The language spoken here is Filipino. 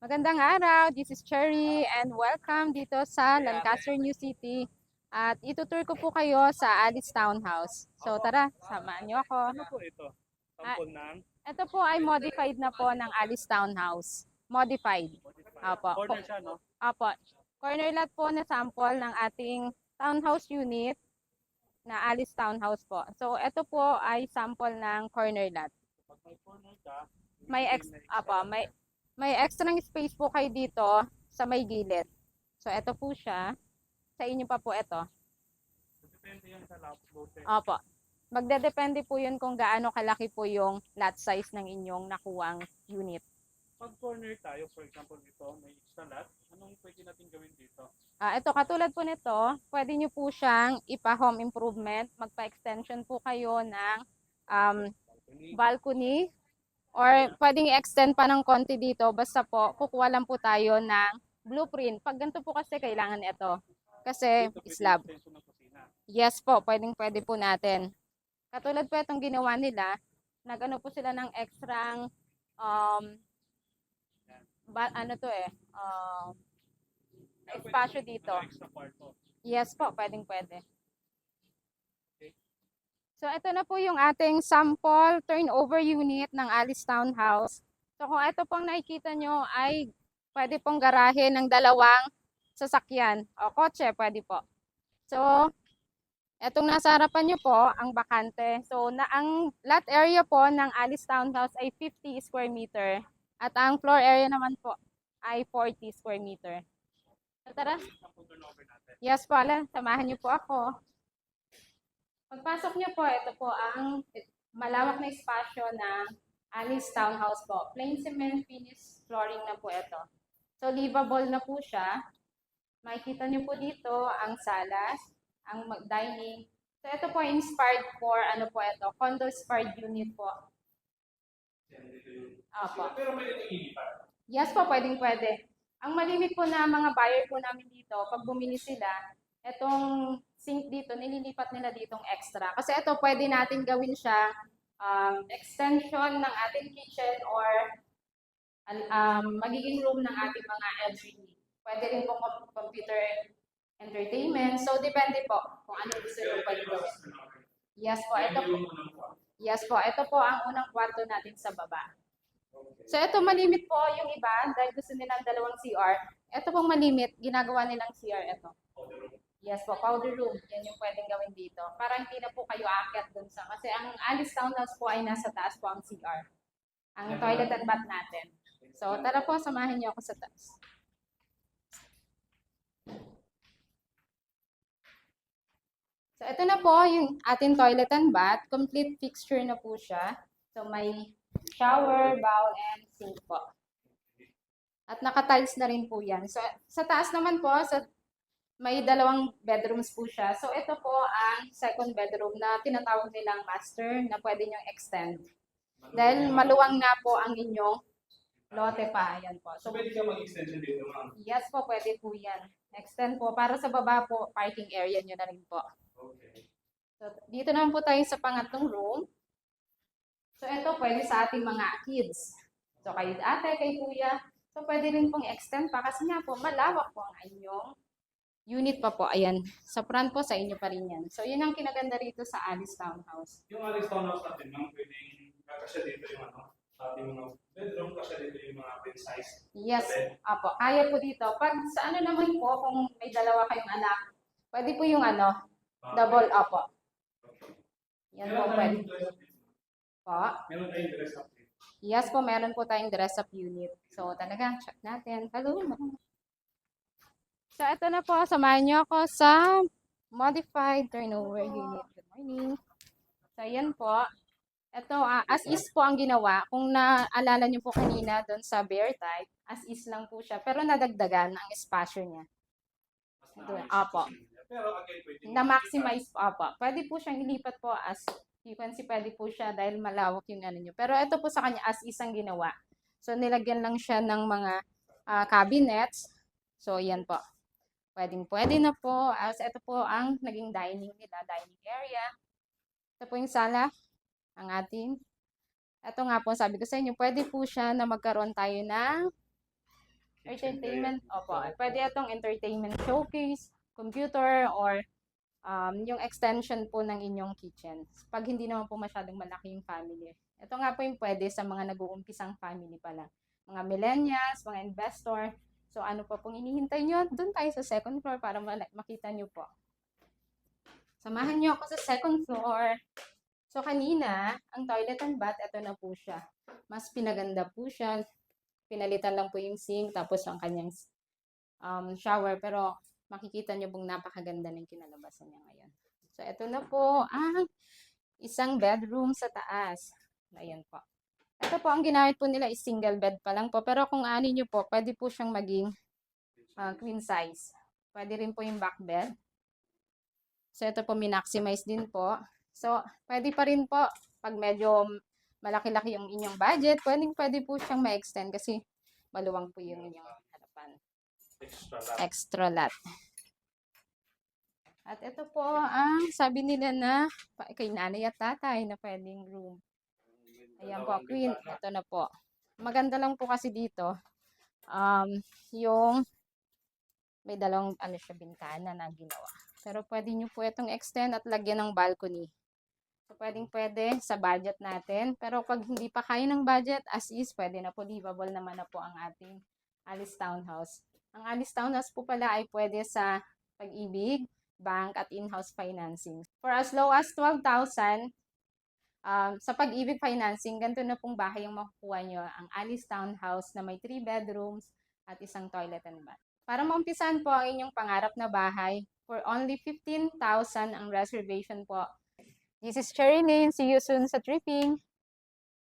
Magandang araw, this is Cherry and welcome dito sa Lancaster, New City. At itutur ko po kayo sa Alice Townhouse. So tara, samahan niyo ako. Ano po ito? Ah, Sample ng ito po ay modified na po ng Alice Townhouse. Modified. modified. Opo. Corner siya, no? Opo. Corner lot po na sample ng ating townhouse unit na Alice Townhouse po. So ito po ay sample ng corner lot. Pag may corner ka, May extra space po kayo dito sa may gilid. So, ito po siya. Sa inyo pa po ito. depende yan sa lote. Opo. Magdedepende po yun kung gaano kalaki po yung lot size ng inyong nakuwang unit. Pag corner tayo, for example dito, may extra lot, anong pwede natin gawin dito? Ito, katulad po nito, pwede nyo po siyang ipa-home improvement. Magpa-extension po kayo ng balcony. Or pwedeng i-extend pa ng konti dito. Basta po, kukuha lang po tayo ng blueprint. Pag ganito po kasi, kailangan ito. Kasi Dito pwede slab. extension ng kusina. Yes po, pwede po natin. Katulad po itong ginawa nila, nag-ano po sila ng extrang, espasyo dito. May extra kwarto. Yes po, pwede. So, ito na po yung ating sample turnover unit ng Alice Townhouse. So, kung ito pong nakikita nyo ay pwede pong garahe ng dalawang sasakyan o kotse, pwede po. So, etong nasa harapan nyo po, ang bakante. So, ang lot area po ng Alice Townhouse ay 50 square meter. At ang floor area naman po ay 40 square meter. So, tara. Sample turnover natin. Yes po, samahan nyo po ako. Pagpasok nyo po, ito po ang malawak na espasyo ng Alice Townhouse po. Plain cement finish flooring na po ito. So, livable na po siya. Makikita nyo po dito ang salas, ang dining. So, ito po inspired for, condo-inspired unit po. Opo. Pero may nililipat. Yes po, pwede. Ang malimit po na mga buyer po namin dito, pag bumili sila, itong sink dito, nililipat nila ditong extra. Kasi ito, pwede natin gawin siya extension ng ating kitchen or magiging room ng ating mga LCD. Pwede rin po computer entertainment. So, depende po kung ano gusto nyo pwede gawin. Yes po, ito po ang unang kwarto natin sa baba. So, ito malimit po yung iba dahil gusto nilang dalawang CR. Ito pong malimit, ginagawa nilang CR ito. Yes po, powder room. Yan yung pwedeng gawin dito. Para hindi na po kayo aakyat dun sa... Kasi ang Alice Townhouse po ay nasa taas po ang CR. Ang toilet and bath natin. So, tara po, samahan niyo ako sa taas. So, ito na po yung ating toilet and bath. Complete fixture na po siya. So, may shower, bowl, and sink po. At naka-tiles na rin po yan. So, sa taas naman po, may dalawang bedrooms po siya. So, ito po ang second bedroom na tinatawag nilang master na pwede nyong extend. Dahil maluwang na po ang inyong lote pa. Ayan po. So, pwede ka mag-extension dito, ma'am? Yes po, pwede po yan. Extend po. Para sa baba po, parking area nyo na rin po. Okay. So, dito naman po tayo sa pangatlong room. So, ito pwede sa ating mga kids. So, kayo ate, kay kuya. So, pwede rin pong extend pa kasi nga po, malawak po ang inyong unit pa po. Ayan. Sa front po, sa inyo pa rin yan. So, yun ang kinaganda rito sa Alice Townhouse. Yung Alice Townhouse natin, ma'am, pwedeng kakasya dito yung ating mga bedroom, kasya dito yung mga bed size. Yes, apo. Kaya po dito. Pag sa ano naman po, kung may dalawa kayong anak, pwede po yung double apo. Yan po pwede. Po. Meron tayong dress up dito. Yes po, meron po tayong dress-up unit. So, talaga, check natin. Hello. So, ito na po. Samahan niyo ako sa modified turnover unit. Good morning. So, yan po. Ito, as is po ang ginawa. Kung naalala niyo po kanina doon sa bear type, as is lang po siya. Pero nadagdagan ang espasyo niya. Apo. Pero again, pwede Na-maximize po. Apo. Pwede po siyang ilipat po as you can see, pwede po siya dahil malawak yung ano nyo. Pero ito po sa kanya as isang ginawa. So, nilagyan lang siya ng mga cabinets. So, yan po. Pwede na po. As ito po ang naging dining nila, dining area. Ito po yung sala, ang ating. Ito nga po, sabi ko sa inyo, pwede po siya na magkaroon tayo ng Entertainment, opo. Pwede itong entertainment showcase, computer, or yung extension po ng inyong kitchen. Pag hindi naman po masyadong malaki yung family. Ito nga po yung pwede sa mga nag-uumpisang family pa lang. Mga millennials, mga investor. So ano pa pong inihintay nyo? Doon tayo sa second floor para makita nyo po. Samahan nyo ako sa second floor. So kanina, ang toilet and bath, ito na po siya. Mas pinaganda po siya. Pinalitan lang po yung sink, tapos ang kanyang shower. Pero makikita nyo pong napakaganda ng kinalabasan niya ngayon. So ito na po ang isang bedroom sa taas. Ayan po. Ito po, ang ginamit po nila is single bed pa lang po. Pero kung ani nyo po, pwede po siyang maging queen size. Pwede rin po yung back bed. So ito po, minaximize din po. So, pwede pa rin po, pag medyo malaki-laki yung inyong budget, pwede po siyang ma-extend kasi maluwang po yung inyong harapan. Extra lot. At ito po ang sabi nila na kay nanay at tatay na pwedeng room. Ayan po, queen. Ito na po. Maganda lang po kasi dito, yung may dalawang bintana na ginawa. Pero pwede nyo po itong extend at lagyan ng balcony. So, pwede sa budget natin. Pero pag hindi pa kaya ng budget, as is, pwede na po, livable naman na po ang ating Alice Townhouse. Ang Alice Townhouse po pala ay pwede sa Pag-ibig, bank, at in-house financing. For as low as 12,000, sa Pag-ibig financing, ganito na pong bahay yung makukuha nyo. Ang Alice Townhouse na may 3 bedrooms at isang toilet and bath. Para maumpisan po ang inyong pangarap na bahay, for only 15,000 ang reservation po. This is Cherry Lane. See you soon sa tripping.